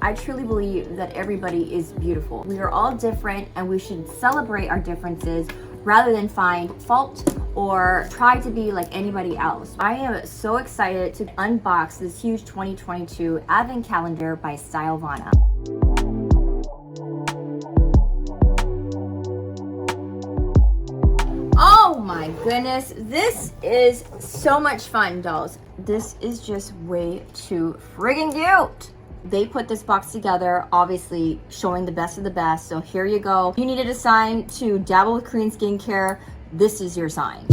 I truly believe that everybody is beautiful. We are all different and we should celebrate our differences rather than find fault or try to be like anybody else. I am so excited to unbox this huge 2022 advent calendar by Stylelvana. Oh my goodness, this is so much fun, dolls. This is just way too friggin' cute. They put this box together, obviously showing the best of the best. So here you go. You needed a sign to dabble with Korean skincare. This is your sign.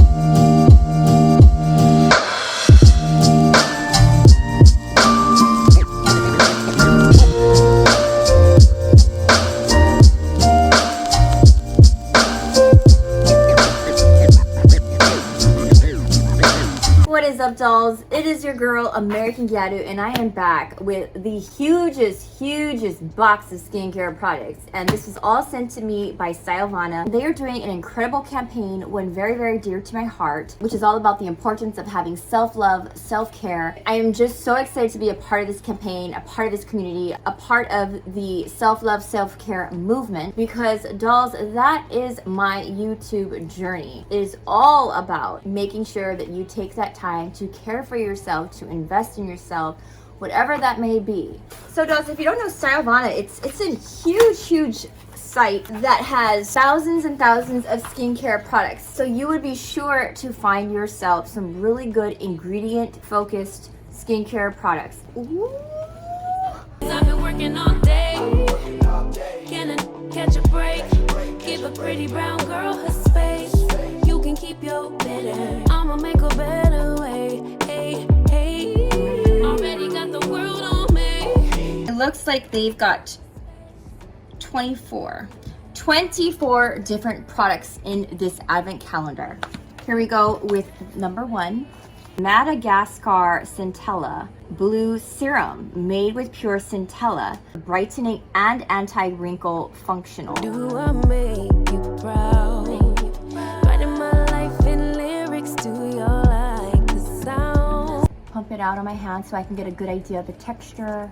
What is up, dolls? It is your girl American Gyaru, and I am back with the hugest box of skincare products, and this was all sent to me by Stylelvana. They are doing an incredible campaign, one very dear to my heart, which is all about the importance of having self-love, self-care. I am just so excited to be a part of this campaign, a part of this community, a part of the self-love, self-care movement, because dolls, that is my YouTube journey. It is all about making sure that you take that time to care for yourself, to invest in yourself, whatever that may be. So dolls, if you don't know Stylelvana, it's a huge site that has thousands and thousands of skincare products. So you would be sure to find yourself some really good ingredient focused skincare products. Ooh. I've been working all day. Can I catch a break? Give a pretty brown girl her space. You can keep your bitter. I'ma make a better way. Hey. Already got the world on me. It looks like they've got 24 different products in this advent calendar. Here we go with number 1. Madagascar Centella Blue Serum, made with pure centella, brightening and anti-wrinkle functional. Do I make you proud? Writing my life in lyrics, do you like the sound? Pump it out on my hand so I can get a good idea of the texture.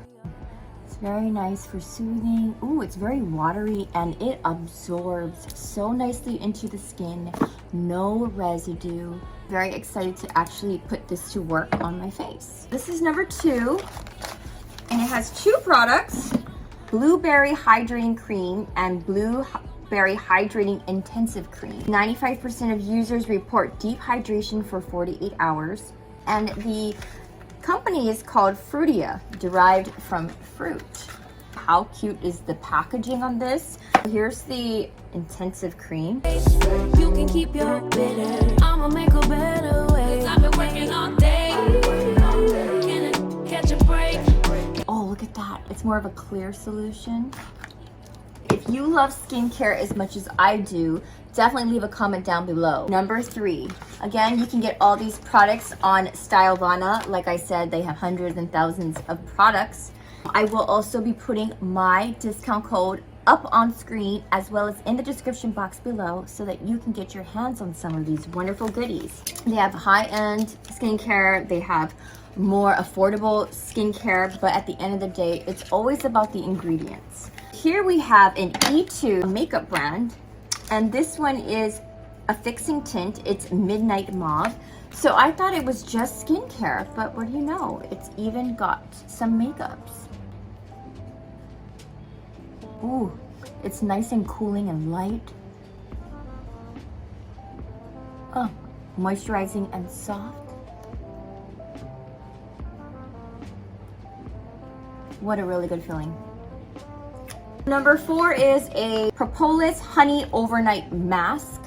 It's very nice for soothing. Ooh, it's very watery and it absorbs so nicely into the skin. No residue. Very excited to actually put this to work on my face. This is number 2, and it has 2 products: Blueberry Hydrating Cream and Blueberry Hydrating Intensive Cream. 95% of users report deep hydration for 48 hours, and the company is called Fruitia, derived from fruit. How cute is the packaging on this? Here's the intensive cream. You can keep your bitter. I'ma make a better way. I've been working all day. Can I catch a break? Oh, look at that. It's more of a clear solution. If you love skincare as much as I do, definitely leave a comment down below. Number 3. Again, you can get all these products on Stylelvana. Like I said, they have hundreds and thousands of products. I will also be putting my discount code up on screen as well as in the description box below so that you can get your hands on some of these wonderful goodies. They have high-end skincare, they have more affordable skincare, but at the end of the day, it's always about the ingredients. Here we have an E2 makeup brand, and this one is a fixing tint. It's Midnight Mauve. So I thought it was just skincare, but what do you know? It's even got some makeups. Ooh, it's nice and cooling and light. Oh, moisturizing and soft. What a really good feeling. Number 4 is a Propolis Honey Overnight Mask.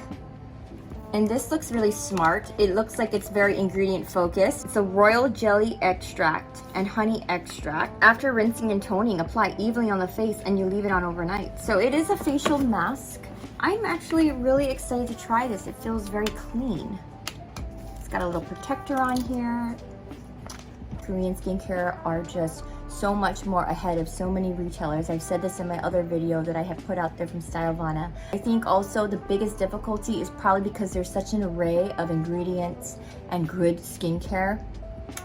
And this looks really smart. It looks like it's very ingredient focused. It's a royal jelly extract and honey extract. After rinsing and toning, apply evenly on the face and you leave it on overnight. So it is a facial mask. I'm actually really excited to try this. It feels very clean. It's got a little protector on here. Korean skincare are just so much more ahead of so many retailers. I've said this in my other video that I have put out there from Stylelvana. I think also the biggest difficulty is probably because there's such an array of ingredients and good skincare.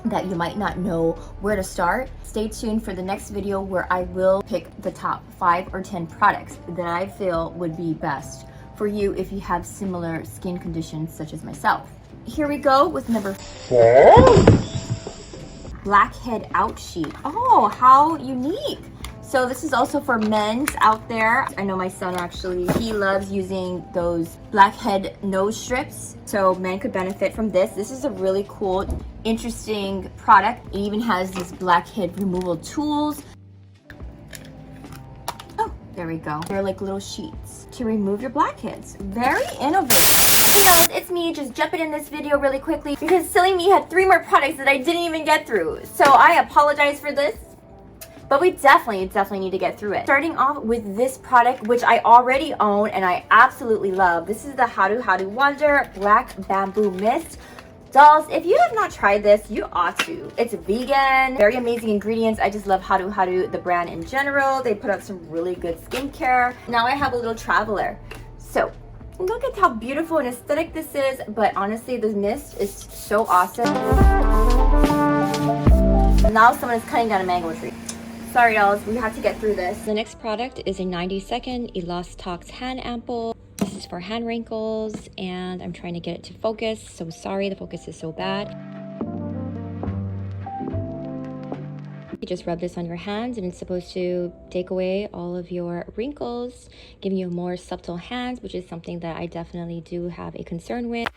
that you might not know where to start, stay tuned for the next video where I will pick the top 5 or 10 products that I feel would be best for you if you have similar skin conditions such as myself. Here we go with number 4. Blackhead Out Sheet. Oh, how unique. So this is also for men's out there. I know my son actually, he loves using those blackhead nose strips. So men could benefit from this. This is a really cool, interesting product. It even has these blackhead removal tools. Oh, there we go. They're like little sheets to remove your blackheads. Very innovative. Hey y'all, it's me just jumping in this video really quickly because silly me had 3 more products that I didn't even get through. So I apologize for this. But we definitely need to get through it. Starting off with this product, which I already own and I absolutely love. This is the Gyaru Wonder Black Bamboo Mist. Dolls, if you have not tried this, you ought to. It's vegan, very amazing ingredients. I just love Gyaru, the brand in general. They put out some really good skincare. Now I have a little traveler. So look at how beautiful and aesthetic this is. But honestly, this mist is so awesome. Now someone is cutting down a mango tree. Sorry dolls, we have to get through this. The next product is a 90-second Elastox hand ampoule. This is for hand wrinkles and I'm trying to get it to focus. So sorry, the focus is so bad. You just rub this on your hands and it's supposed to take away all of your wrinkles, giving you more subtle hands, which is something that I definitely do have a concern with.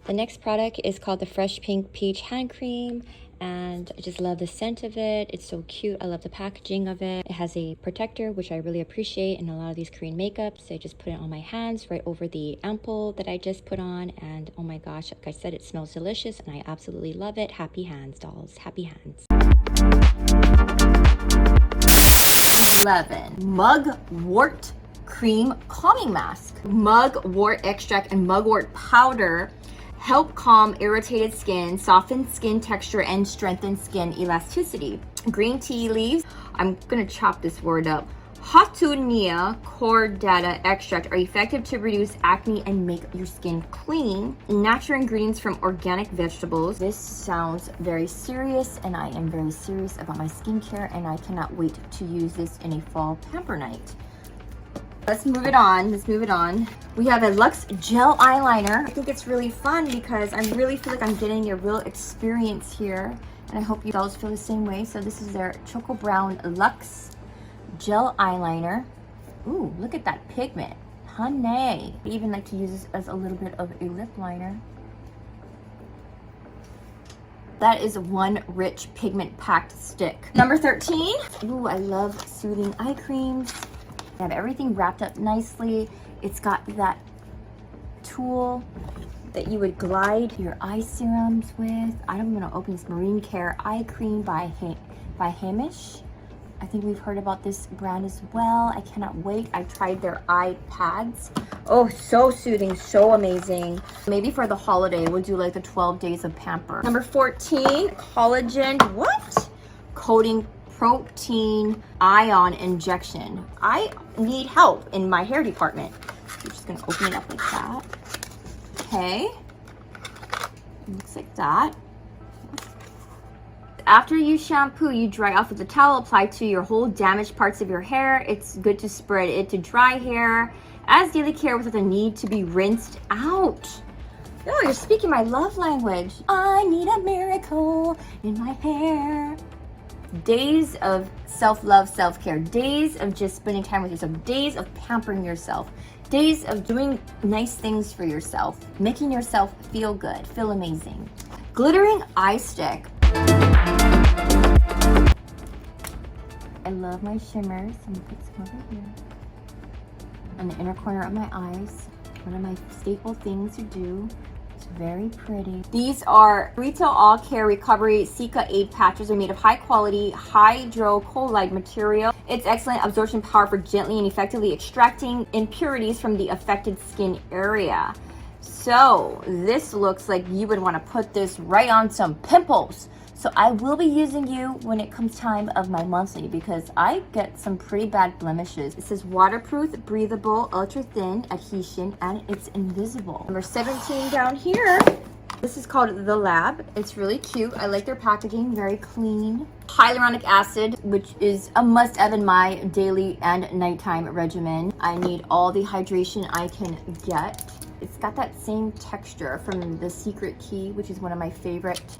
The next product is called the Fresh Pink Peach Hand Cream, and I just love the scent of it. It's so cute. I love the packaging of it. It has a protector, which I really appreciate in a lot of these Korean makeups. I just put it on my hands right over the ampoule that I just put on, and oh my gosh, like I said, it smells delicious and I absolutely love it. Happy hands, dolls. Happy hands. 11. Mugwort Cream Calming Mask. Mugwort extract and mugwort powder help calm irritated skin, soften skin texture, and strengthen skin elasticity. Green tea leaves, I'm gonna chop this word up. Hatunia cordata extract are effective to reduce acne and make your skin clean. Natural ingredients from organic vegetables. This sounds very serious and I am very serious about my skincare and I cannot wait to use this in a fall pamper night. Let's move it on. We have a Luxe Gel Eyeliner. I think it's really fun because I really feel like I'm getting a real experience here. And I hope you guys feel the same way. So this is their Choco Brown Luxe Gel Eyeliner. Ooh, look at that pigment. Honey. I even like to use this as a little bit of a lip liner. That is one rich pigment-packed stick. Number 13. Ooh, I love soothing eye creams. I have everything wrapped up nicely. It's got that tool that you would glide your eye serums with. I'm gonna open this Marine Care Eye Cream by Hamish. I think we've heard about this brand as well. I cannot wait. I tried their eye pads. Oh, so soothing, so amazing. Maybe for the holiday, we'll do like the 12 days of pamper. Number 14, collagen, what? Coating protein ion injection. I need help in my hair department. I'm just gonna open it up like that. Okay, looks like that. After you shampoo, you dry off with a towel applied to your whole damaged parts of your hair. It's good to spread it to dry hair as daily care without the need to be rinsed out. Oh, you're speaking my love language. I need a miracle in my hair. Days of self-love, self-care, days of just spending time with yourself, days of pampering yourself, days of doing nice things for yourself, making yourself feel good, feel amazing. Glittering eye stick. I love my shimmers. I'm gonna put some over here on the inner corner of my eyes. One of my staple things to do. It's very pretty. These are Retail All Care Recovery Cica Aid patches. They're made of high quality hydrocolloid material. It's excellent absorption power for gently and effectively extracting impurities from the affected skin area. So this looks like you would want to put this right on some pimples. So I will be using you when it comes time of my monthly because I get some pretty bad blemishes. It says waterproof, breathable, ultra thin adhesion, and it's invisible. Number 17 down here. This is called The Lab. It's really cute. I like their packaging, very clean. Hyaluronic acid, which is a must-have in my daily and nighttime regimen. I need all the hydration I can get. It's got that same texture from the Secret Key, which is one of my favorite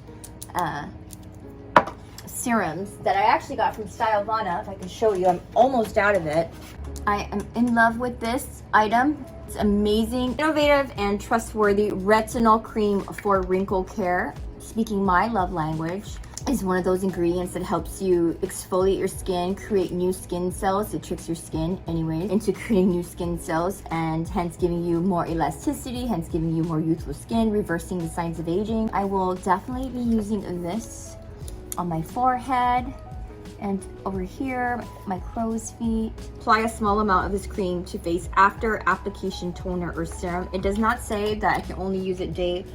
serums that I actually got from Stylelvana. If I can show you, I'm almost out of it. I am in love with this item. It's amazing, innovative, and trustworthy retinol cream for wrinkle care. Speaking my love language, is one of those ingredients that helps you exfoliate your skin, create new skin cells. It tricks your skin anyways into creating new skin cells and hence giving you more elasticity, hence giving you more youthful skin, reversing the signs of aging. I will definitely be using this on my forehead and over here, my crow's feet. Apply a small amount of this cream to face after application toner or serum. It does not say that I can only use it day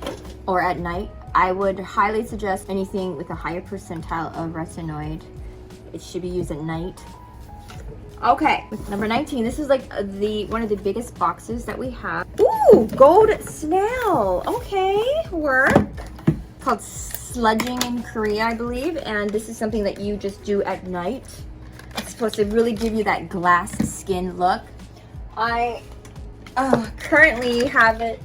or at night. I would highly suggest anything with a higher percentile of retinoid. It should be used at night. Okay, number 19. This is like one of the biggest boxes that we have. Ooh, gold snail. Okay, work. It's called sludging in Korea, I believe, and this is something that you just do at night. It's supposed to really give you that glass skin look. I currently have it,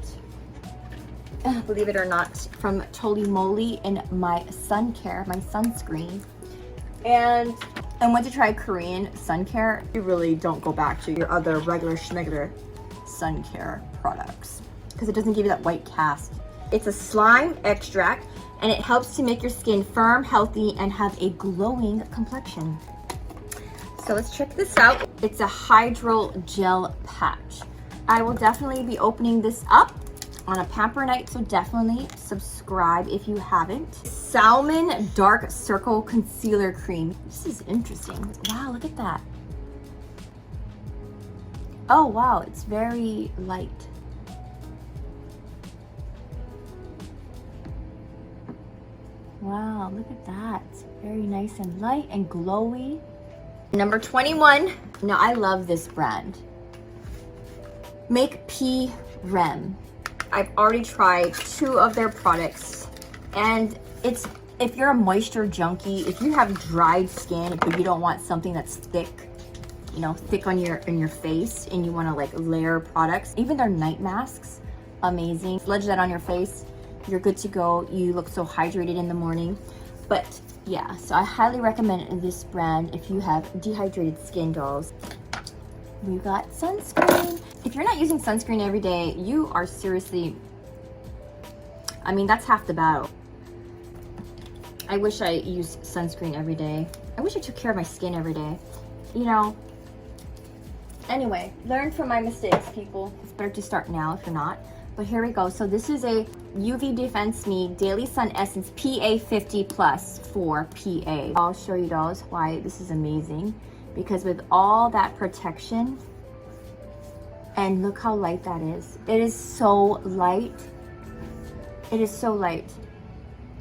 believe it or not, from Toli Moly in my sun care, my sunscreen. And I went to try Korean sun care. You really don't go back to your other regular schmegular sun care products because it doesn't give you that white cast. It's a slime extract and it helps to make your skin firm, healthy, and have a glowing complexion. So let's check this out. It's a hydrol gel patch. I will definitely be opening this up on a Pamper night, so definitely subscribe if you haven't. Salmon Dark Circle Concealer Cream. This is interesting. Wow, look at that. Oh wow, it's very light. Wow, look at that. It's very nice and light and glowy. Number 21. Now I love this brand. Make P Rem. I've already tried 2 of their products and it's, if you're a moisture junkie, if you have dried skin but you don't want something that's thick, you know, thick on your face and you want to like layer products, even their night masks, amazing. Sludge that on your face, you're good to go. You look so hydrated in the morning. But yeah, so I highly recommend this brand if you have dehydrated skin, dolls. We got sunscreen. If you're not using sunscreen every day, you are seriously, I mean, that's half the battle. I wish I used sunscreen every day. I wish I took care of my skin every day. You know, anyway, learn from my mistakes, people. It's better to start now if you're not. But here we go. So this is a UV Defense Me Daily Sun Essence PA50 Plus for PA. I'll show you dolls why this is amazing. Because with all that protection, and look how light that is. It is so light. It is so light.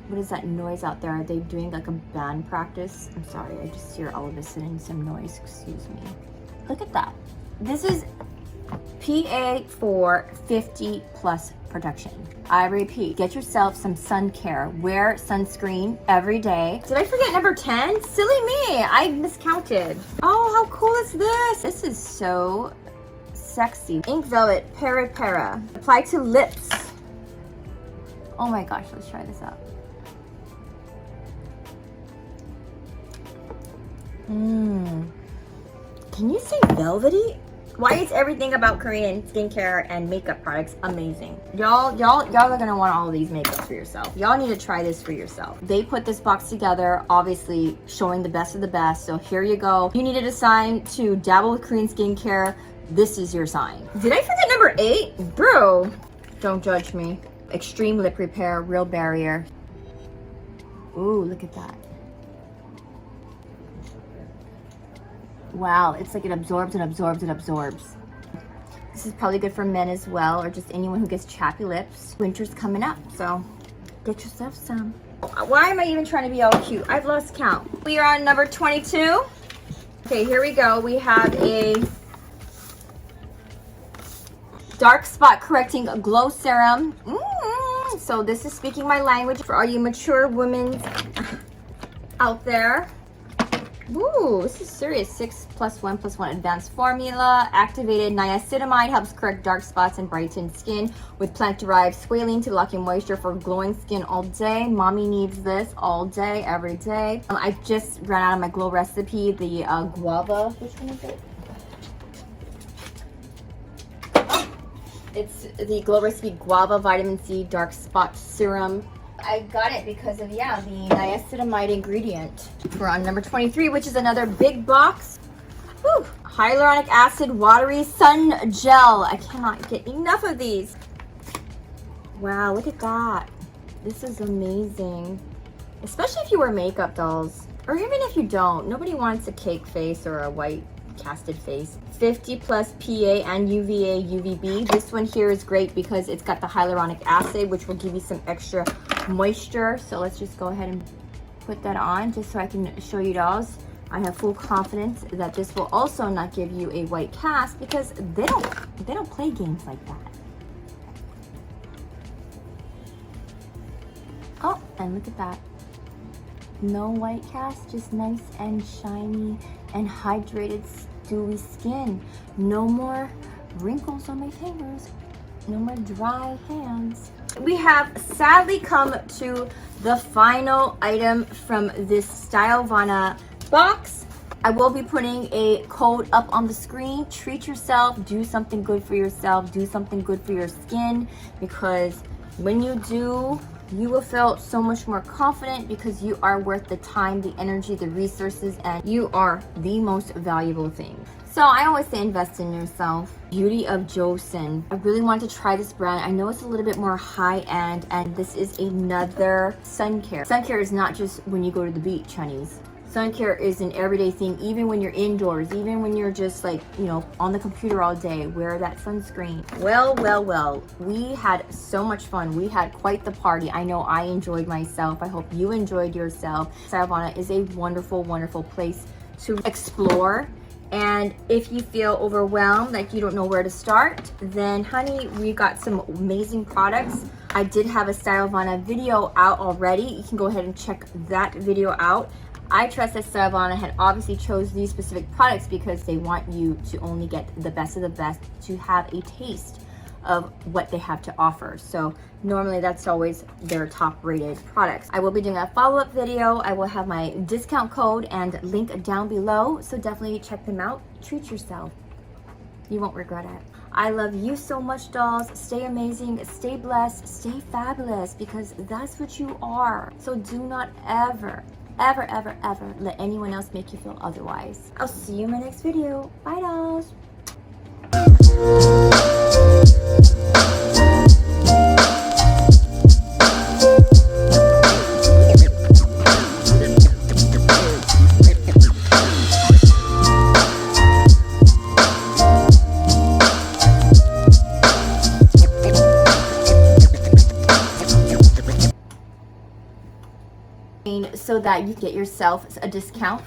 What is that noise out there? Are they doing like a band practice? I'm sorry, I just hear all of a sudden some noise, excuse me. Look at that. This is PA for 50 plus protection. I repeat, get yourself some sun care. Wear sunscreen every day. Did I forget number 10? Silly me, I miscounted. Oh, how cool is this? This is so sexy. Ink Velvet Para Para. Apply to lips. Oh my gosh, let's try this out. Can you say velvety? Why is everything about Korean skincare and makeup products amazing? Y'all are gonna want all of these makeups for yourself. Y'all need to try this for yourself. They put this box together, obviously showing the best of the best. So here you go. You needed a sign to dabble with Korean skincare. This is your sign. Did I forget number 8? Bro, don't judge me. Extreme Lip Repair, Real Barrier. Ooh, look at that. Wow, it's like it absorbs and absorbs and absorbs. This is probably good for men as well, or just anyone who gets chappy lips. Winter's coming up, so get yourself some. Why am I even trying to be all cute? I've lost count. We are on number 22. Okay, here we go. We have a dark spot correcting glow serum. So this is speaking my language for all you mature women out there. Ooh, this is serious. 6+1+1 advanced formula. Activated niacinamide helps correct dark spots and brighten skin with plant-derived squalene to lock in moisture for glowing skin all day. Mommy needs this all day, every day. I just ran out of my glow recipe, the guava. Which one is it? It's the Glow Recipe Guava Vitamin C Dark Spot Serum. I got it because of, yeah, the niacinamide ingredient. We're on number 23, which is another big box. Whew. Hyaluronic acid watery sun gel. I cannot get enough of these. Wow, look at that. This is amazing. Especially if you wear makeup, dolls. Or even if you don't. Nobody wants a cake face or a white casted face. 50+ PA and UVA UVB. This one here is great because it's got the hyaluronic acid, which will give you some extra moisture. So let's just go ahead and put that on just so I can show you dolls. I have full confidence that this will also not give you a white cast because they don't play games like that. Oh, and look at that. No white cast, just nice and shiny and hydrated, dewy skin. No more wrinkles on my fingers. No more dry hands. We have sadly come to the final item from this Stylelvana box. I will be putting a code up on the screen. Treat yourself, do something good for yourself, do something good for your skin, because when you do, you will feel so much more confident because you are worth the time, the energy, the resources, and you are the most valuable thing. So I always say invest in yourself. Beauty of Joseon. I really want to try this brand. I know it's a little bit more high-end, and this is another sun care. Sun care is not just when you go to the beach, honeys. Sun care is an everyday thing, even when you're indoors, even when you're just like, you know, on the computer all day, wear that sunscreen. Well, well, well, we had so much fun. We had quite the party. I know I enjoyed myself. I hope you enjoyed yourself. Stylelvana is a wonderful, wonderful place to explore. And if you feel overwhelmed, like you don't know where to start, then honey, we got some amazing products. I did have a Stylelvana video out already. You can go ahead and check that video out. I trust that Stylelvana had obviously chose these specific products because they want you to only get the best of the best, to have a taste of what they have to offer. So normally that's always their top rated products. I will be doing a follow-up video. I will have my discount code and link down below. So definitely check them out. Treat yourself. You won't regret it. I love you so much, dolls. Stay amazing, stay blessed, stay fabulous, because that's what you are. So do not ever let anyone else make you feel otherwise. I'll see you in my next video. Bye, dolls. So that you get yourself a discount